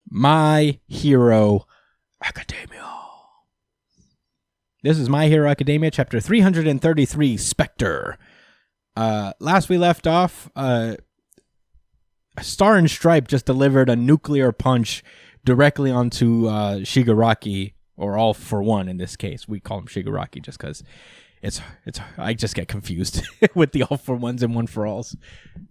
My Hero Academia. This is My Hero Academia, chapter 333, Spectre. Last we left off, Star and Stripe just delivered a nuclear punch directly onto Shigaraki, or All for One in this case. We call him Shigaraki just because it's. I just get confused with the All for Ones and One for Alls.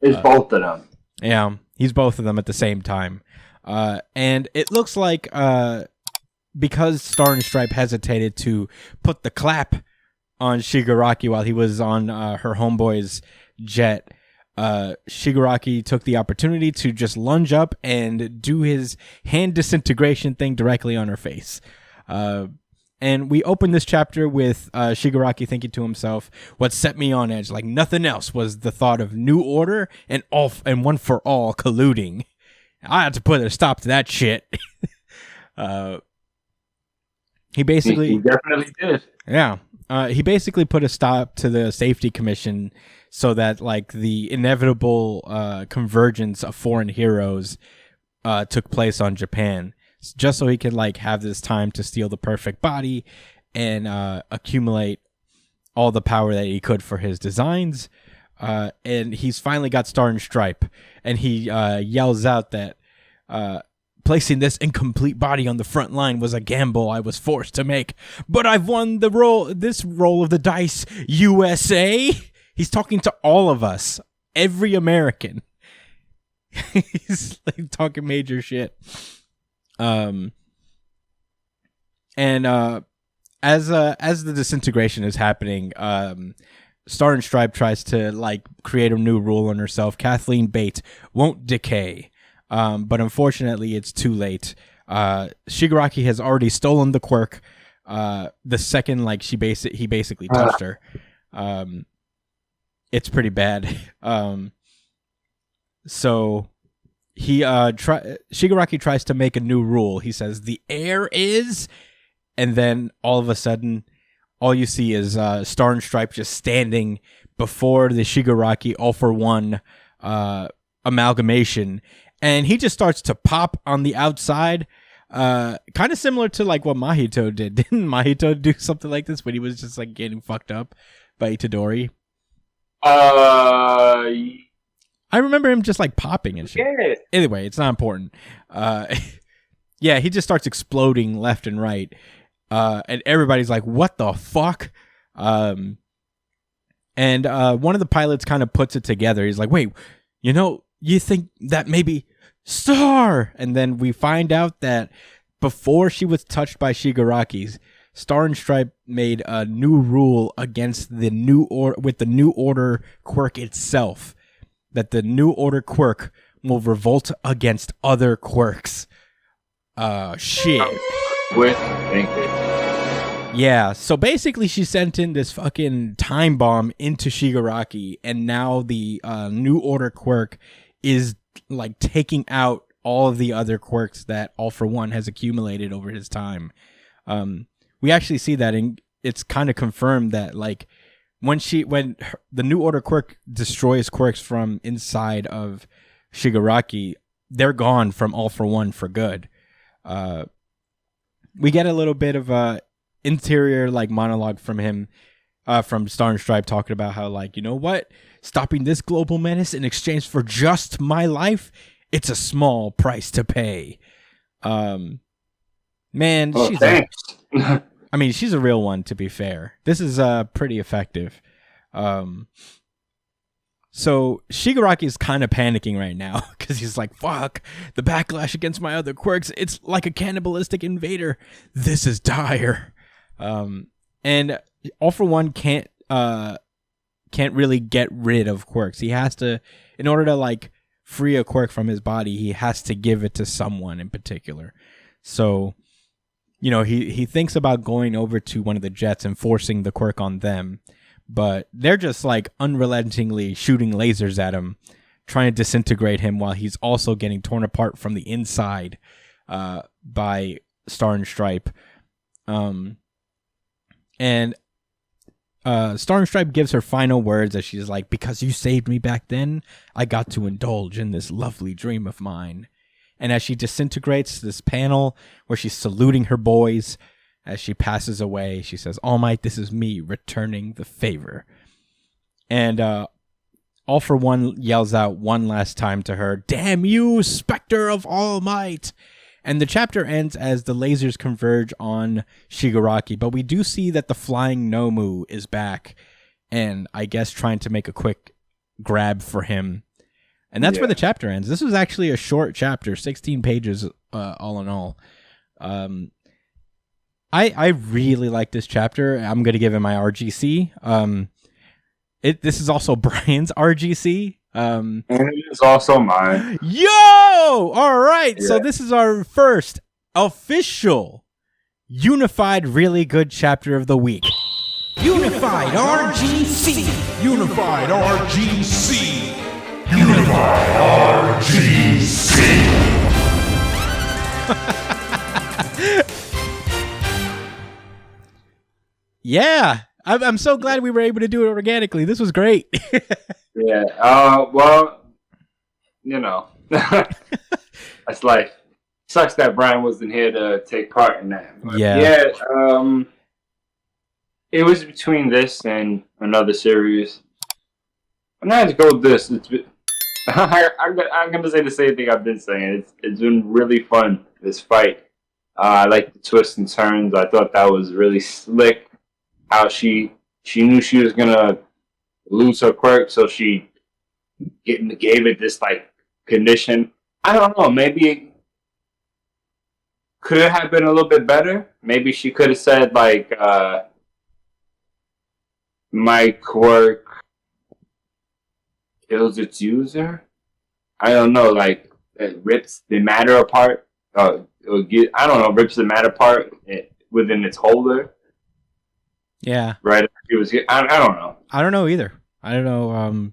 It's both of them. Yeah, he's both of them at the same time. And it looks like because Star and Stripe hesitated to put the clap on Shigaraki while he was on her homeboy's jet, Shigaraki took the opportunity to just lunge up and do his hand disintegration thing directly on her face. And we open this chapter with Shigaraki thinking to himself, what set me on edge like nothing else was the thought of New Order and One for All colluding. I had to put a stop to that shit. He definitely did. Yeah. He basically put a stop to the safety commission so that like the inevitable convergence of foreign heroes took place on Japan, just so he could like have this time to steal the perfect body and accumulate all the power that he could for his designs. And he's finally got Star and Stripe, and he yells out that placing this incomplete body on the front line was a gamble I was forced to make, but I've won this roll of the dice, USA. He's talking to all of us, every American. He's like talking major shit. And as the disintegration is happening, Star and Stripe tries to like create a new rule on herself. Kathleen Bate won't decay. But unfortunately, it's too late. Shigaraki has already stolen the quirk. The second, like he basically touched her. It's pretty bad. So Shigaraki tries to make a new rule. He says the air is, and then all of a sudden, all you see is Star and Stripe just standing before the Shigaraki All for One amalgamation. And he just starts to pop on the outside, kind of similar to like what Mahito did. Didn't Mahito do something like this when he was just like getting fucked up by Itadori? I remember him just like popping and shit. Yeah. Anyway, it's not important. Yeah, he just starts exploding left and right. And everybody's like, what the fuck? And one of the pilots kind of puts it together. He's like, wait, you think that maybe Star? And then we find out that before she was touched by Shigaraki's, Star and Stripe made a new rule against the with the New Order quirk itself, that the New Order quirk will revolt against other quirks. Shit. Yeah, so basically she sent in this fucking time bomb into Shigaraki, and now the New Order quirk is like taking out all of the other quirks that All for One has accumulated over his time. We actually see that, and it's kind of confirmed that like when the New Order quirk destroys quirks from inside of Shigaraki, they're gone from All for One for good. We get a little bit of a interior like monologue from him, from Star and Stripe, talking about how like, you know what, stopping this global menace in exchange for just my life, it's a small price to pay. Man, she's a real one, to be fair. This is pretty effective. So Shigaraki is kind of panicking right now because he's like, fuck, the backlash against my other quirks, it's like a cannibalistic invader. This is dire. And All for One can't really get rid of quirks. He has to, in order to like free a quirk from his body, he has to give it to someone in particular. So, he thinks about going over to one of the jets and forcing the quirk on them, but they're just like unrelentingly shooting lasers at him, trying to disintegrate him while he's also getting torn apart from the inside by Star and Stripe. And Star and Stripe gives her final words as she's like, because you saved me back then, I got to indulge in this lovely dream of mine. And as she disintegrates, this panel where she's saluting her boys as she passes away, she says, "All Might, this is me returning the favor." And All For One yells out one last time to her, "Damn you, Spectre of All Might!" And the chapter ends as the lasers converge on Shigaraki, but we do see that the flying Nomu is back, and I guess trying to make a quick grab for him. And that's where the chapter ends. This was actually a short chapter, 16 pages all in all. I really like this chapter. I'm going to give it my RGC. This is also Brian's RGC. And it is also mine. Yo! All right. Yeah. So this is our first official unified really good chapter of the week. Unified RGC. Unified RGC. Unified RGC. Yeah. I'm so glad we were able to do it organically. This was great. Yeah. Well, you know, that's life. Sucks that Brian wasn't here to take part in that. But yeah. It was between this and another series. I'm not to go with this. I'm gonna say the same thing I've been saying. It's been really fun, this fight. I like the twists and turns. I thought that was really slick. How she knew she was gonna lose her quirk, so she gave it this like condition. I don't know. Maybe it could have been a little bit better. Maybe she could have said like, "My quirk kills its user." I don't know. Like it rips the matter apart. I don't know. Rips the matter apart within its holder. Yeah. Right. It was. I don't know. I don't know either. I don't know.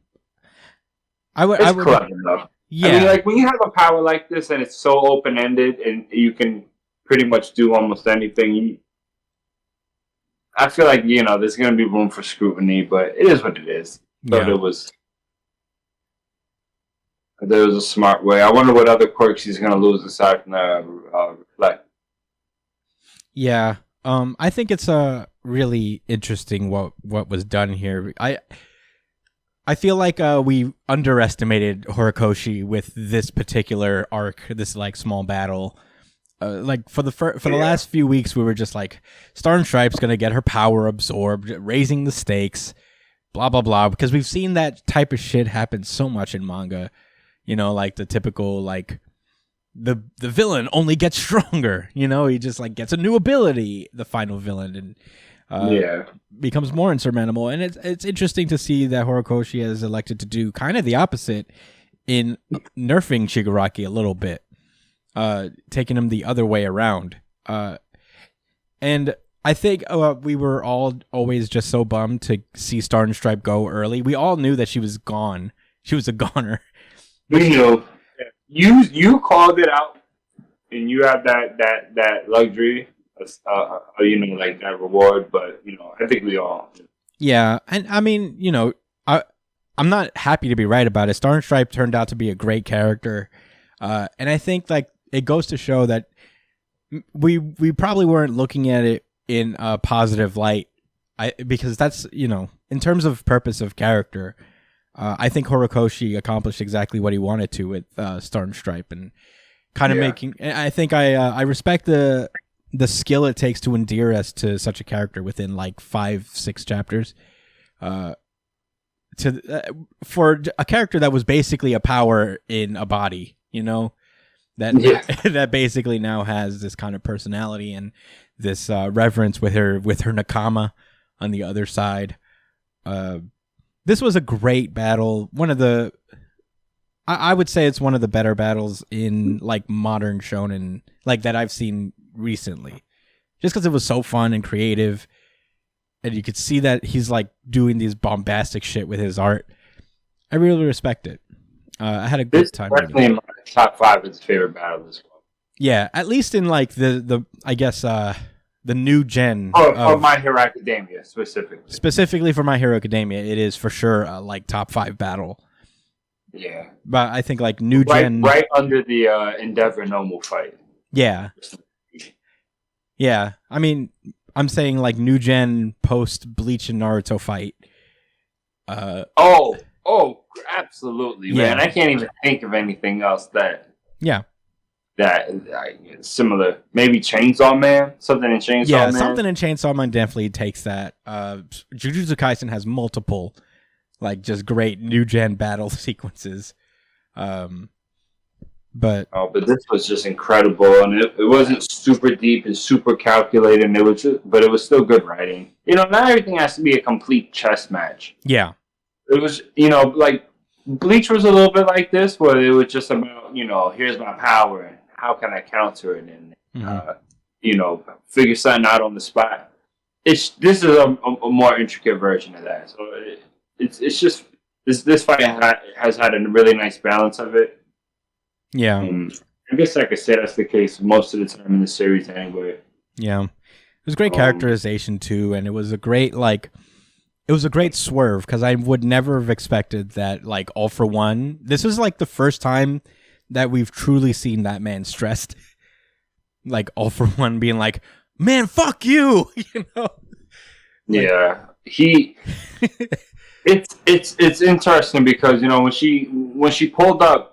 It's clever enough. Yeah. I mean, like when you have a power like this and it's so open ended and you can pretty much do almost anything. I feel like there's going to be room for scrutiny, but it is what it is. So there was a smart way. I wonder what other quirks he's going to lose aside from the reflect. Yeah. I think it's really interesting what was done here. I feel like we underestimated Horikoshi with this particular arc, this like small battle. Like for the last few weeks, we were just like, Star and Stripe's gonna get her power absorbed, raising the stakes, blah blah blah. Because we've seen that type of shit happen so much in manga. Like the typical like. The villain only gets stronger, he just like gets a new ability, the final villain, and becomes more insurmountable. And it's interesting to see that Horikoshi has elected to do kind of the opposite in nerfing Shigaraki a little bit, taking him the other way around. And I think we were all always just so bummed to see Star and Stripe go early. We all knew that she was gone. She was a goner. We knew. You called it out, and you have that luxury, like that reward. But I think we all. Yeah, and I mean, I'm not happy to be right about it. Star and Stripe turned out to be a great character, and I think like it goes to show that we probably weren't looking at it in a positive light, because that's in terms of purpose of character. I think Horikoshi accomplished exactly what he wanted to with Star and Stripe, and kind of making. I think I respect the skill it takes to endear us to such a character within like 5-6 chapters. For a character that was basically a power in a body, that basically now has this kind of personality and this reverence with her nakama on the other side. This was a great battle. I would say it's one of the better battles in like modern shonen, like that I've seen recently. Just because it was so fun and creative, and you could see that he's like doing these bombastic shit with his art. I really respect it. I had a good time. Definitely in my top 5 is favorite battle as well. Yeah, at least in like the I guess the new gen of My Hero Academia specifically. Specifically for My Hero Academia, it is for sure like top 5 battle. Yeah. But I think like new Right, gen, right under the Endeavor normal fight. yeah, yeah. I mean, I'm saying like new gen post Bleach and Naruto fight. Oh, absolutely, Yeah. man. I can't even think of anything else that Yeah, similar. Maybe Chainsaw Man, something in Chainsaw yeah. Man. Something in Chainsaw Man definitely takes that. Jujutsu Kaisen has multiple, like, just great new gen battle sequences. But But this was just incredible, and it wasn't super deep and super calculated. And but it was still good writing. Not everything has to be a complete chess match. yeah, It was, like Bleach was a little bit like this, where it was just about, here's my power and how can I counter it, and figure something out on the spot. This is a more intricate version of that. So it's just this fight has had a really nice balance of it. yeah, I guess I could say that's the case most of the time in the series anyway. yeah. It was great characterization too, and it was a great swerve because I would never have expected that. Like, All For One, this is like the first time that we've truly seen that man stressed. Like, All For One being like, "Man, fuck you," Yeah, it's interesting because when she pulled up.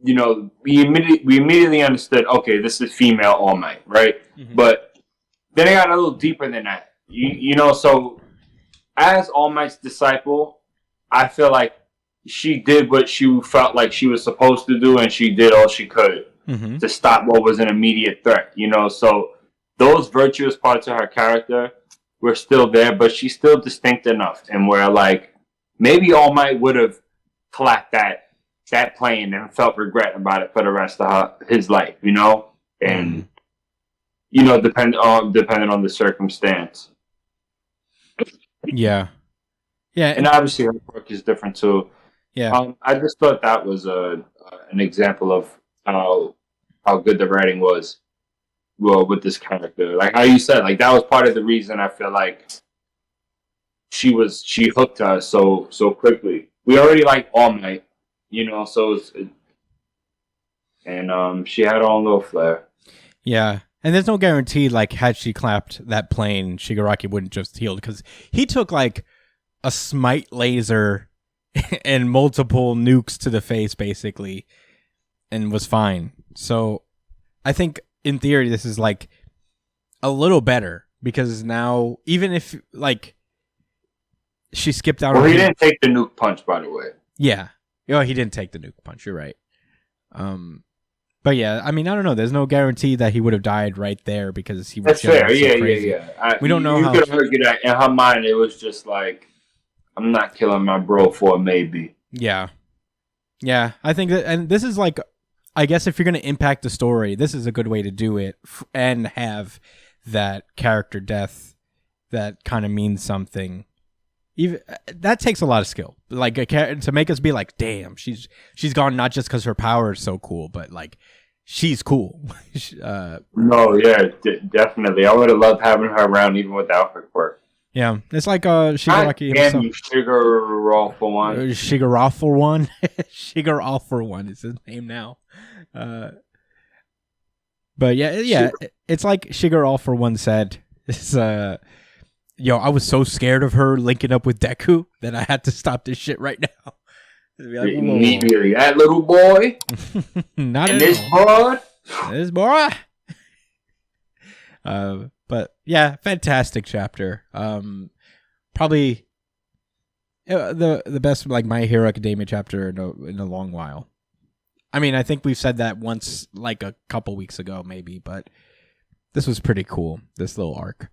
We immediately understood, okay, this is female All Might, right? Mm-hmm. But then it got a little deeper than that. So as All Might's disciple, I feel like she did what she felt like she was supposed to do, and she did all she could to stop what was an immediate threat. So those virtuous parts of her character were still there, but she's still distinct enough, and where like maybe All Might would have clapped that plane and felt regret about it for the rest of his life, and depending on the circumstance. Yeah, and obviously her work is different too. Yeah, I just thought that was an example of how good the writing was. Well, with this character, like how you said, like that was part of the reason I feel like she hooked us so quickly. We already liked All Might. And she had her own little flair. Yeah, and there's no guarantee, like, had she clapped that plane, Shigaraki wouldn't just healed, because he took, like, a smite laser and multiple nukes to the face, basically, and was fine. So, I think, in theory, this is, like, a little better, because now, even if, like, she skipped out... Well, he didn't take the nuke punch, by the way. Yeah. Oh, he didn't take the nuke punch. You're right. But yeah, I mean, I don't know. There's no guarantee that he would have died right there because he was. That's fair. So crazy. We don't know you how. You could argue that in her mind, it was just like, I'm not killing my bro for a maybe. Yeah, yeah. I think that, and this is like, I guess if you're gonna impact the story, this is a good way to do it and have that character death that kind of means something. Even that takes a lot of skill, like to make us be like, "Damn, she's gone," not just because her power is so cool, but like she's cool. No, yeah, definitely. I would have loved having her around even without her quirk. Yeah, it's like Shigaraki himself. Sugar all for one. Shigar all for one. Shigar all for one is his name now. But yeah, it's like Shigar all for one said. It's I was so scared of her linking up with Deku that I had to stop this shit right now. Like, immediately, that little boy, not and this boy, this boy. But yeah, fantastic chapter. Probably the best like My Hero Academia chapter in a long while. I mean, I think we've said that once, like a couple weeks ago, maybe, but this was pretty cool. This little arc.